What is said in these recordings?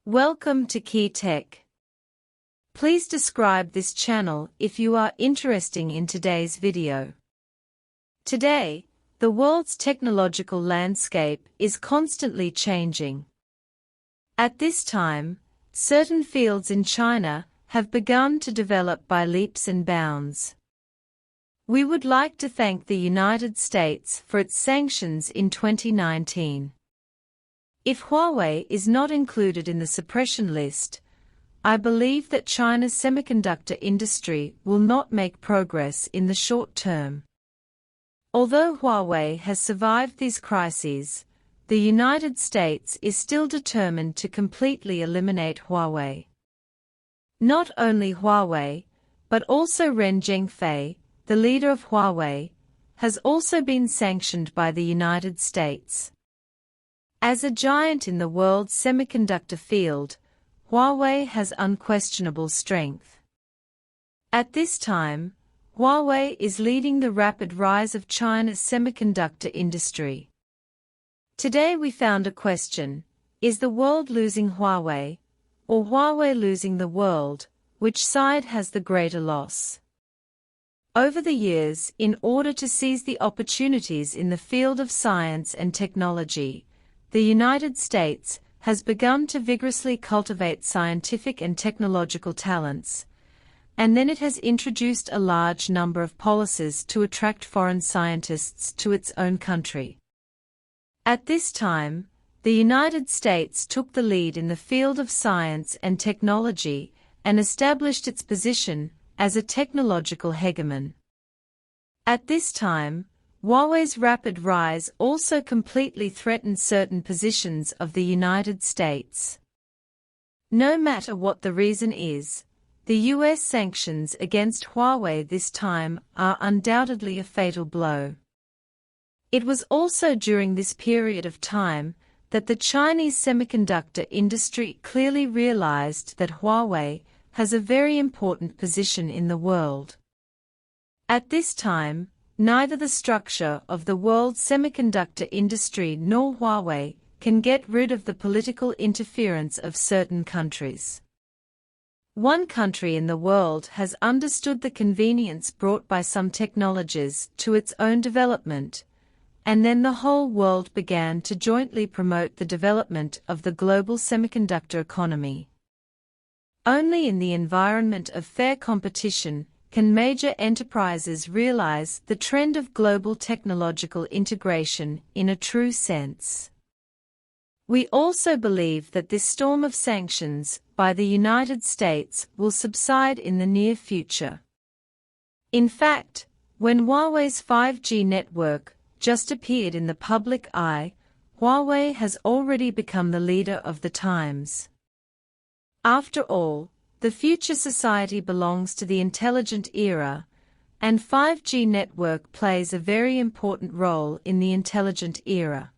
Welcome to Key Tech. Please describe this channel if you are interested in today's video. Today, the world's technological landscape is constantly changing. At this time, certain fields in China have begun to develop by leaps and bounds. We would like to thank the United States for its sanctions in 2019. If Huawei is not included in the suppression list, I believe that China's semiconductor industry will not make progress in the short term. Although Huawei has survived these crises, the United States is still determined to completely eliminate Huawei. Not only Huawei, but also Ren Zhengfei, the leader of Huawei, has also been sanctioned by the United States. As a giant in the world's semiconductor field, Huawei has unquestionable strength. At this time, Huawei is leading the rapid rise of China's semiconductor industry. Today we found a question: is the world losing Huawei, or Huawei losing the world? Which side has the greater loss? Over the years, in order to seize the opportunities in the field of science and technology, the United States has begun to vigorously cultivate scientific and technological talents, and then it has introduced a large number of policies to attract foreign scientists to its own country. At this time, the United States took the lead in the field of science and technology and established its position as a technological hegemon. At this time, Huawei's rapid rise also completely threatened certain positions of the United States. No matter what the reason is, the US sanctions against Huawei this time are undoubtedly a fatal blow. It was also during this period of time that the Chinese semiconductor industry clearly realized that Huawei has a very important position in the world. At this time, neither the structure of the world's semiconductor industry nor Huawei can get rid of the political interference of certain countries. One country in the world has understood the convenience brought by some technologies to its own development, and then the whole world began to jointly promote the development of the global semiconductor economy. Only in the environment of fair competition can major enterprises realize the trend of global technological integration in a true sense. We also believe that this storm of sanctions by the United States will subside in the near future. In fact, when Huawei's 5G network just appeared in the public eye, Huawei has already become the leader of the times. After all, the future society belongs to the intelligent era, and 5G network plays a very important role in the intelligent era.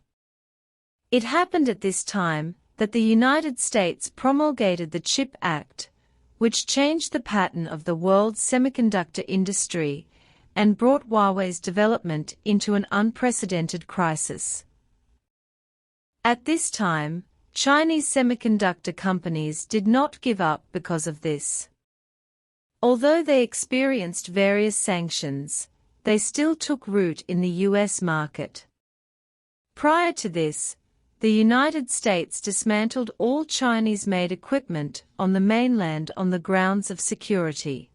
It happened at this time that the United States promulgated the CHIP Act, which changed the pattern of the world's semiconductor industry and brought Huawei's development into an unprecedented crisis. At this time, Chinese semiconductor companies did not give up because of this. Although they experienced various sanctions, they still took root in the US market. Prior to this, the United States dismantled all Chinese-made equipment on the mainland on the grounds of security.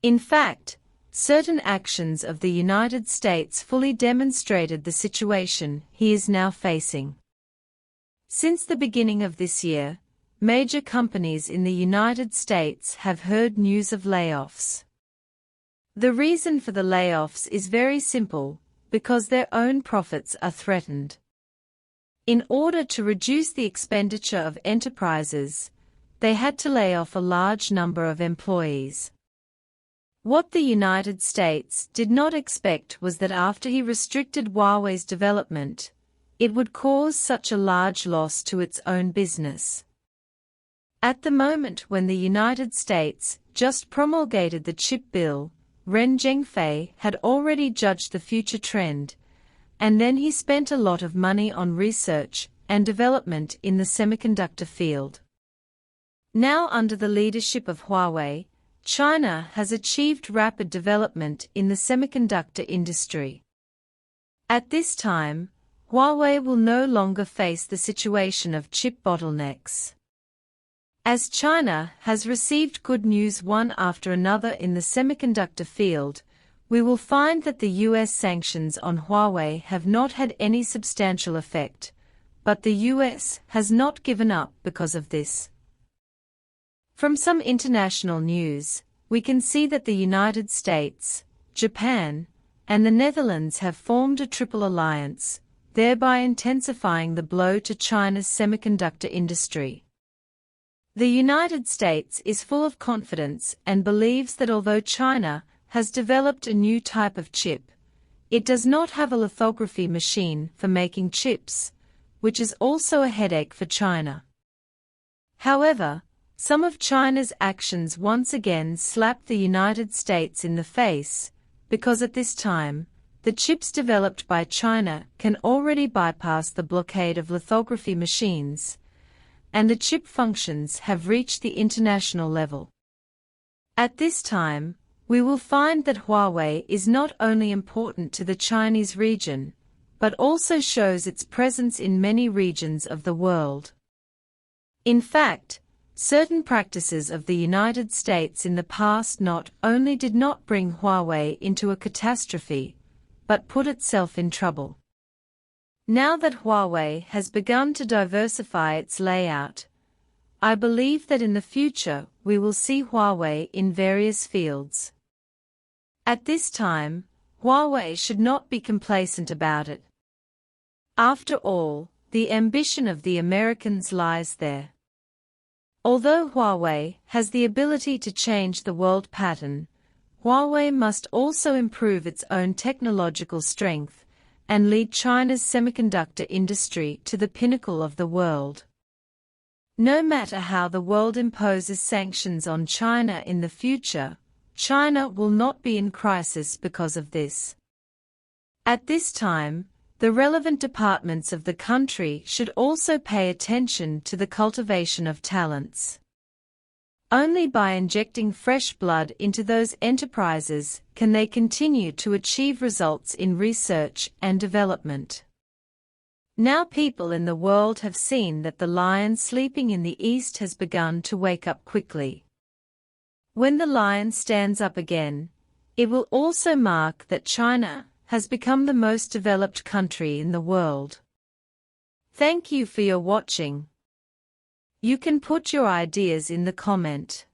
In fact, certain actions of the United States fully demonstrated the situation he is now facing. Since the beginning of this year, major companies in the United States have heard news of layoffs. The reason for the layoffs is very simple: because their own profits are threatened. In order to reduce the expenditure of enterprises, they had to lay off a large number of employees. What the United States did not expect was that after he restricted Huawei's development, it would cause such a large loss to its own business. At the moment when the United States just promulgated the CHIP bill, Ren Zhengfei had already judged the future trend, and then he spent a lot of money on research and development in the semiconductor field. Now, under the leadership of Huawei, China has achieved rapid development in the semiconductor industry. At this time, Huawei will no longer face the situation of chip bottlenecks. As China has received good news one after another in the semiconductor field, we will find that the US sanctions on Huawei have not had any substantial effect, but the US has not given up because of this. From some international news, we can see that the United States, Japan, and the Netherlands have formed a triple alliance, thereby intensifying the blow to China's semiconductor industry. The United States is full of confidence and believes that although China has developed a new type of chip, it does not have a lithography machine for making chips, which is also a headache for China. However, some of China's actions once again slapped the United States in the face, because at this time, the chips developed by China can already bypass the blockade of lithography machines, and the chip functions have reached the international level. At this time, we will find that Huawei is not only important to the Chinese region, but also shows its presence in many regions of the world. In fact, certain practices of the United States in the past not only did not bring Huawei into a catastrophe, but put itself in trouble. Now that Huawei has begun to diversify its layout, I believe that in the future we will see Huawei in various fields. At this time, Huawei should not be complacent about it. After all, the ambition of the Americans lies there. Although Huawei has the ability to change the world pattern, Huawei must also improve its own technological strength and lead China's semiconductor industry to the pinnacle of the world. No matter how the world imposes sanctions on China in the future, China will not be in crisis because of this. At this time, the relevant departments of the country should also pay attention to the cultivation of talents. Only by injecting fresh blood into those enterprises can they continue to achieve results in research and development. Now people in the world have seen that the lion sleeping in the east has begun to wake up quickly. When the lion stands up again, it will also mark that China has become the most developed country in the world. Thank you for your watching. You can put your ideas in the comment.